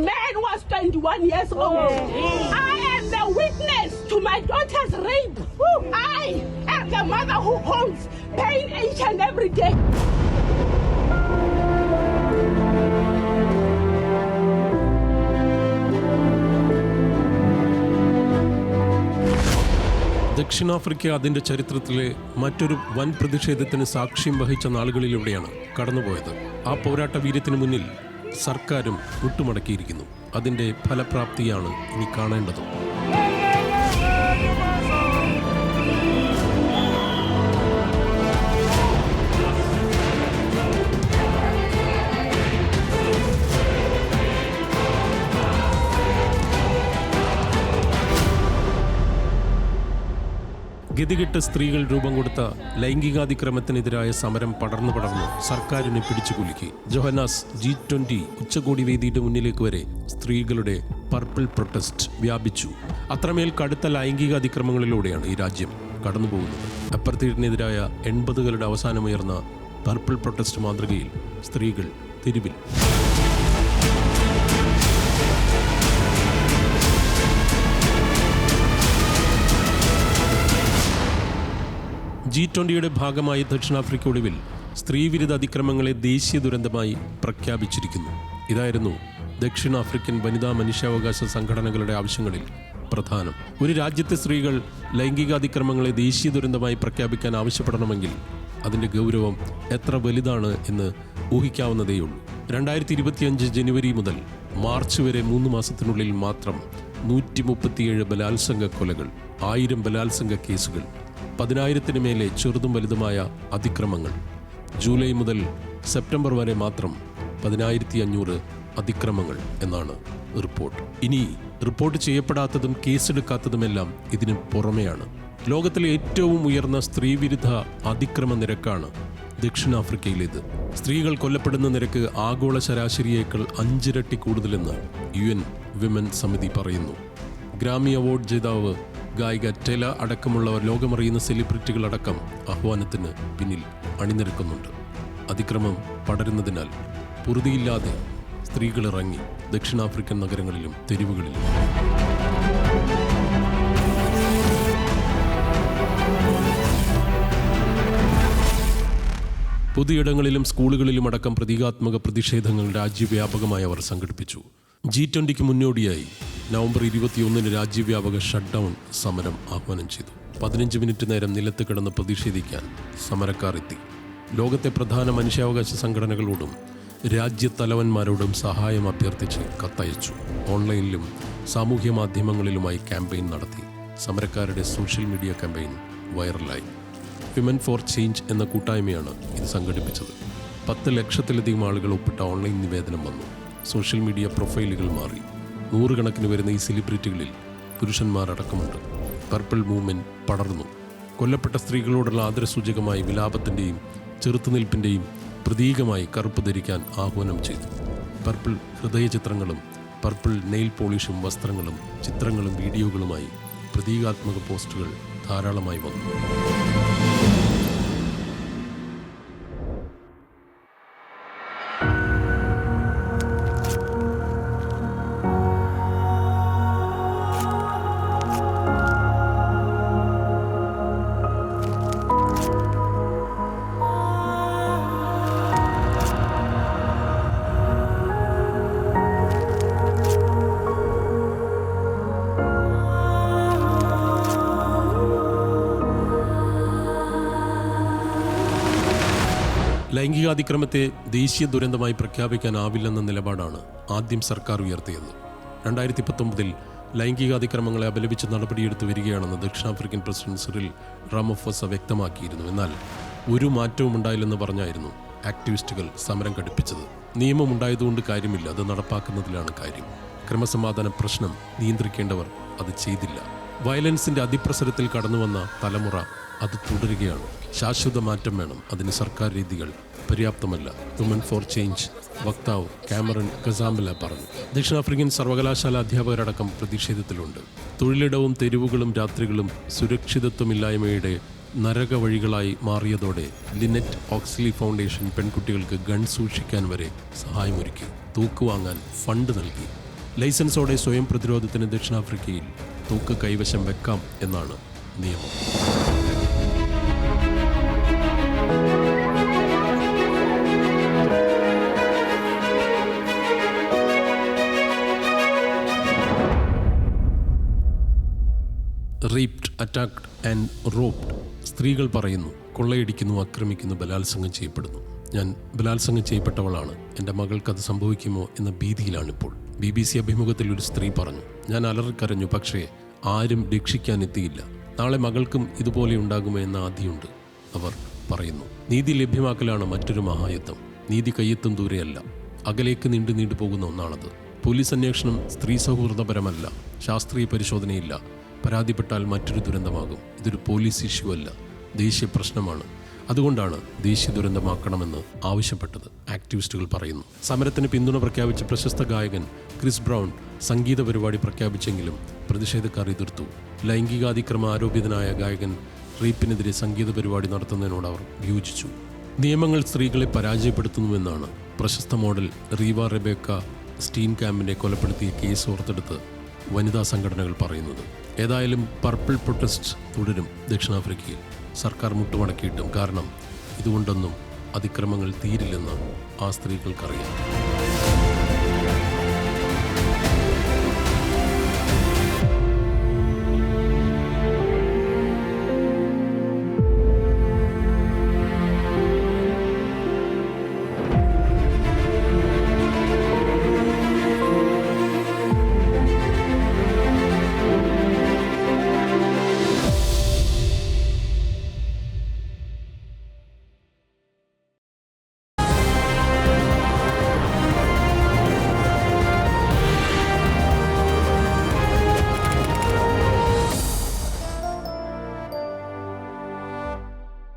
man was 21 years old. I am the witness to my daughter's rape. I am the mother who holds pain each and every day. ദക്ഷിണാഫ്രിക്ക അതിൻ്റെ ചരിത്രത്തിലെ മറ്റൊരു വൻ പ്രതിഷേധത്തിന് സാക്ഷ്യം വഹിച്ച നാളുകളിലൂടെയാണ് കടന്നുപോയത്. ആ പോരാട്ട വീര്യത്തിന് മുന്നിൽ സർക്കാരും മുട്ടുമടക്കിയിരിക്കുന്നു. അതിൻ്റെ ഫലപ്രാപ്തിയാണ് ഇനി കാണേണ്ടത്. ഗതികെട്ട സ്ത്രീകൾ രൂപം കൊടുത്ത ലൈംഗികാതിക്രമത്തിനെതിരായ സമരം പടർന്നു സർക്കാരിനെ പിടിച്ചുകുലുക്കി. ജോഹന്നാസ് G20 ഉച്ചകോടി വേദിയുടെ മുന്നിലേക്ക് വരെ സ്ത്രീകളുടെ പർപ്പിൾ പ്രൊട്ടസ്റ്റ് വ്യാപിച്ചു. അത്രമേൽ കടുത്ത ലൈംഗിക അതിക്രമങ്ങളിലൂടെയാണ് ഈ രാജ്യം കടന്നുപോകുന്നത്. അപ്പർത്തീഡിനെതിരായ 80കളുടെ അവസാനമുയർന്ന പർപ്പിൾ പ്രൊട്ടസ്റ്റ് മാതൃകയിൽ സ്ത്രീകൾ തെരുവിൽ. G20യുടെ ഭാഗമായി ദക്ഷിണാഫ്രിക്ക ഒടുവിൽ സ്ത്രീവിരുദ്ധ അതിക്രമങ്ങളെ ദേശീയ ദുരന്തമായി പ്രഖ്യാപിച്ചിരിക്കുന്നു. ഇതായിരുന്നു ദക്ഷിണാഫ്രിക്കൻ വനിതാ മനുഷ്യാവകാശ സംഘടനകളുടെ ആവശ്യങ്ങളിൽ പ്രധാനം. ഒരു രാജ്യത്തെ സ്ത്രീകൾ ലൈംഗികാതിക്രമങ്ങളെ ദേശീയ ദുരന്തമായി പ്രഖ്യാപിക്കാൻ ആവശ്യപ്പെടണമെങ്കിൽ അതിൻ്റെ ഗൗരവം എത്ര വലുതാണ് എന്ന് ഊഹിക്കാവുന്നതേയുള്ളൂ. 2025 ജനുവരി മുതൽ മാർച്ച് വരെ 3 മാസത്തിനുള്ളിൽ മാത്രം 137 ബലാത്സംഗ കൊലകൾ, 1000 ബലാത്സംഗ കേസുകൾ, 10,000-ന് മേലെ ചെറുതും വലുതുമായ അതിക്രമങ്ങൾ. ജൂലൈ മുതൽ സെപ്റ്റംബർ വരെ മാത്രം 10,500 അതിക്രമങ്ങൾ എന്നാണ് റിപ്പോർട്ട്. ഇനി റിപ്പോർട്ട് ചെയ്യപ്പെടാത്തതും കേസെടുക്കാത്തതുമെല്ലാം ഇതിന് പുറമെയാണ്. ലോകത്തിലെ ഏറ്റവും ഉയർന്ന സ്ത്രീവിരുദ്ധ അതിക്രമ നിരക്കാണ് ദക്ഷിണാഫ്രിക്കയിലേത്. സ്ത്രീകൾ കൊല്ലപ്പെടുന്ന നിരക്ക് ആഗോള ശരാശരിയേക്കാൾ 5 ഇരട്ടി കൂടുതലെന്ന് UN വിമൻ സമിതി പറയുന്നു. ഗ്രാമി അവാർഡ് ജേതാവ് ഗായിക ടെല അടക്കമുള്ളവർ, ലോകമറിയുന്ന സെലിബ്രിറ്റികളടക്കം ആഹ്വാനത്തിന് പിന്നിൽ അണിനിരക്കുന്നുണ്ട്. അതിക്രമം പടരുന്നതിനാൽ പൊറുതിയില്ലാതെ സ്ത്രീകൾ ഇറങ്ങി ദക്ഷിണാഫ്രിക്കൻ നഗരങ്ങളിലും തെരുവുകളിലും. പൊതുയിടങ്ങളിലും സ്കൂളുകളിലും അടക്കം പ്രതീകാത്മക പ്രതിഷേധങ്ങൾ രാജ്യവ്യാപകമായി അവർ സംഘടിപ്പിച്ചു. G20ക്ക് മുന്നോടിയായി നവംബർ 21 രാജ്യവ്യാപക ഷട്ട് ഡൗൺ സമരം ആഹ്വാനം ചെയ്തു. 15 മിനിറ്റ് നേരം നിലത്ത് കിടന്ന് പ്രതിഷേധിക്കാൻ സമരക്കാർ എത്തി. ലോകത്തെ പ്രധാന മനുഷ്യാവകാശ സംഘടനകളോടും രാജ്യത്തലവന്മാരോടും സഹായം അഭ്യർത്ഥിച്ച് കത്തയച്ചു. ഓൺലൈനിലും സാമൂഹ്യ മാധ്യമങ്ങളിലുമായി ക്യാമ്പയിൻ നടത്തി. സമരക്കാരുടെ സോഷ്യൽ മീഡിയ ക്യാമ്പയിൻ വൈറലായി. വിമൻ ഫോർ ചേഞ്ച് എന്ന കൂട്ടായ്മയാണ് ഇത് സംഘടിപ്പിച്ചത്. 10 ലക്ഷത്തിലധികം ആളുകൾ ഒപ്പിട്ട ഓൺലൈൻ നിവേദനം വന്നു. സോഷ്യൽ മീഡിയ പ്രൊഫൈലുകൾ മാറി. 100 കണക്കിന് വരുന്ന ഈ സെലിബ്രിറ്റികളിൽ പുരുഷന്മാരടക്കമുണ്ട്. പർപ്പിൾ മൂവ്മെന്റ് പടർന്നു. കൊല്ലപ്പെട്ട സ്ത്രീകളോടുള്ള ആദരസൂചകമായി വിലാപത്തിൻ്റെയും ചെറുത്തുനിൽപ്പിൻ്റെയും പ്രതീകമായി കറുപ്പ് ധരിക്കാൻ ആഹ്വാനം ചെയ്തു. പർപ്പിൾ ഹൃദയ ചിത്രങ്ങളും പർപ്പിൾ നെയിൽ പോളിഷും വസ്ത്രങ്ങളും ചിത്രങ്ങളും വീഡിയോകളുമായി പ്രതീകാത്മക പോസ്റ്റുകൾ ധാരാളമായി വന്നു. ലൈംഗികാതിക്രമത്തെ ദേശീയ ദുരന്തമായി പ്രഖ്യാപിക്കാനാവില്ലെന്ന നിലപാടാണ് ആദ്യം സർക്കാർ ഉയർത്തിയത്. 2019 ലൈംഗികാതിക്രമങ്ങളെ അപലപിച്ച് നടപടിയെടുത്തു വരികയാണെന്ന് ദക്ഷിണാഫ്രിക്കൻ പ്രസിഡന്റ് സിറിൽ റാമഫോസ വ്യക്തമാക്കിയിരുന്നു. എന്നാൽ ഒരു മാറ്റവും ഉണ്ടായില്ലെന്ന് പറഞ്ഞായിരുന്നു ആക്ടിവിസ്റ്റുകൾ സമരം ഘടിപ്പിച്ചത്. നിയമമുണ്ടായതുകൊണ്ട് കാര്യമില്ല, അത് നടപ്പാക്കുന്നതിലാണ് കാര്യം. ക്രമസമാധാന പ്രശ്നം നിയന്ത്രിക്കേണ്ടവർ അത് ചെയ്തില്ല. വയലൻസിന്റെ അതിപ്രസരത്തിൽ കടന്നുവന്ന തലമുറ അത് തുടരുകയാണ്. ശാശ്വത മാറ്റം വേണം, അതിന് സർക്കാർ രീതികൾ പര്യാപ്തമല്ല. വിമൻ ഫോർ ചേഞ്ച് വക്താവ് കാമറൻ ഗസാംബല പറഞ്ഞു. ദക്ഷിണാഫ്രിക്കൻ സർവകലാശാല അധ്യാപകരടക്കം പ്രതിഷേധത്തിലുണ്ട്. തൊഴിലിടവും തെരുവുകളും രാത്രികളും സുരക്ഷിതത്വമില്ലായ്മയുടെ നരക വഴികളായി മാറിയതോടെ ലിനറ്റ് ഓക്സ്ലി ഫൗണ്ടേഷൻ പെൺകുട്ടികൾക്ക് ഗൺ സൂക്ഷിക്കാൻ വരെ സഹായമൊരുക്കി, തൂക്കുവാങ്ങാൻ ഫണ്ട് നൽകി. ലൈസൻസോടെ സ്വയം പ്രതിരോധത്തിന് ദക്ഷിണാഫ്രിക്കയിൽ തോക്ക് കൈവശം വെക്കാം എന്നാണ് നിയമം. Raped, attacked and robbed. സ്ത്രീകൾ പറയുന്നു, കൊള്ളയടിക്കുന്നു, ആക്രമിക്കുന്നു, ബലാത്സംഗം ചെയ്യപ്പെടുന്നു. ഞാൻ ബലാത്സംഗം ചെയ്യപ്പെട്ടവളാണ്, എൻ്റെ മകൾക്കത് സംഭവിക്കുമോ എന്ന ഭീതിയിലാണിപ്പോൾ. BBC അഭിമുഖത്തിൽ ഒരു സ്ത്രീ പറഞ്ഞു, ഞാൻ അലറിക്കരഞ്ഞു, പക്ഷേ ആരും രക്ഷിക്കാനെത്തിയില്ല. നാളെ മകൾക്കും ഇതുപോലെ ഉണ്ടാകുമോ എന്ന ആധിയുണ്ട്. അവർ പറയുന്നു, നീതി ലഭ്യമാക്കലാണ് മറ്റൊരു മഹായുദ്ധം. നീതി കയ്യെത്തും ദൂരെയല്ല, അകലേക്ക് നീണ്ടു പോകുന്ന ഒന്നാണത്. പോലീസ് അന്വേഷണം സ്ത്രീ സൗഹൃദപരമല്ല, ശാസ്ത്രീയ പരിശോധനയില്ല. പരാതിപ്പെട്ടാൽ മറ്റൊരു ദുരന്തമാകും. ഇതൊരു പോലീസ് ഇഷ്യൂ അല്ല, ദേശീയ പ്രശ്നമാണ്. അതുകൊണ്ടാണ് ദേശീയ ദുരന്തമാക്കണമെന്ന് ആവശ്യപ്പെട്ടത്, ആക്ടിവിസ്റ്റുകൾ പറയുന്നു. സമരത്തിന് പിന്തുണ പ്രഖ്യാപിച്ച പ്രശസ്ത ഗായകൻ ക്രിസ് ബ്രൗൺ സംഗീത പരിപാടി പ്രഖ്യാപിച്ചെങ്കിലും പ്രതിഷേധക്കാർ എതിർത്തു. ലൈംഗികാതിക്രമ ആരോപിതനായ ഗായകൻ റേപ്പിനെതിരെ സംഗീത പരിപാടി നടത്തുന്നതിനോട് അവർ വിയോജിച്ചു. നിയമങ്ങൾ സ്ത്രീകളെ പരാജയപ്പെടുത്തുന്നുവെന്നാണ് പ്രശസ്ത മോഡൽ റീവ റെബേക്ക സ്റ്റീൻ ക്യാമ്പിനെ കൊലപ്പെടുത്തിയ കേസ് ഓർത്തെടുത്ത് വനിതാ സംഘടനകൾ പറയുന്നത്. ഏതായാലും പർപ്പിൾ പ്രൊട്ടസ്റ്റ് തുടരും ദക്ഷിണാഫ്രിക്കയിൽ. സർക്കാർ മുട്ടുമടക്കിയിട്ടും, കാരണം ഇതുകൊണ്ടൊന്നും അതിക്രമങ്ങൾ തീരില്ലെന്ന് ആ സ്ത്രീകൾക്കറിയാം.